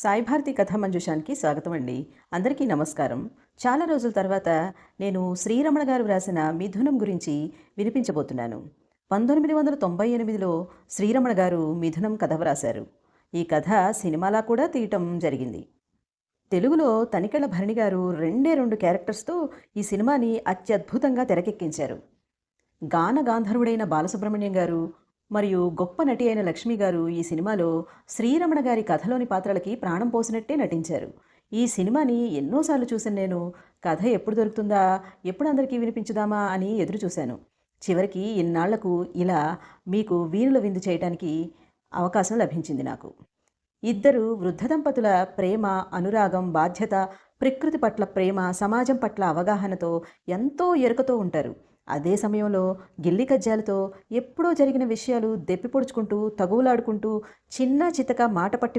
సాయి భారతి కథా మంజుషానికి స్వాగతం అండి. అందరికీ నమస్కారం. చాలా రోజుల తర్వాత నేను శ్రీరమణ గారు వ్రాసిన 'మిథునం' గురించి వినిపించబోతున్నాను. 1998లో శ్రీరమణ గారు 'మిథునం' కథ వ్రాశారు. ఈ కథ సినిమాలా కూడా తీయటం జరిగింది. తెలుగులో తనికెళ్ల భరణి గారు రెండే 2 క్యారెక్టర్స్‌తో ఈ సినిమాని అత్యద్భుతంగా తెరకెక్కించారు. గాన గాంధర్వుడైన బాలసుబ్రహ్మణ్యం గారు మరియు గొప్ప నటి అయిన లక్ష్మి గారు ఈ సినిమాలో శ్రీరమణ గారి కథలోని పాత్రలకి ప్రాణం పోసినట్టే నటించారు. ఈ సినిమాని ఎన్నోసార్లు చూసిన నేను కథ ఎప్పుడు దొరుకుతుందా, ఎప్పుడు అందరికీ వినిపించుదామా అని ఎదురు చూశాను. చివరికి ఇన్నాళ్లకు ఇలా మీకు వీణుల విందు చేయటానికి అవకాశం లభించింది నాకు. ఇద్దరు వృద్ధ దంపతుల ప్రేమ, అనురాగం, బాధ్యత, ప్రకృతి పట్ల ప్రేమ, సమాజం పట్ల అవగాహనతో ఎంతో ఎరుకతో ఉంటారు. అదే సమయంలో గిల్లి కజ్జాలతో ఎప్పుడో జరిగిన విషయాలు దెప్పిపొడుచుకుంటూ, తగువులాడుకుంటూ, చిన్నా చితక మాట పట్టి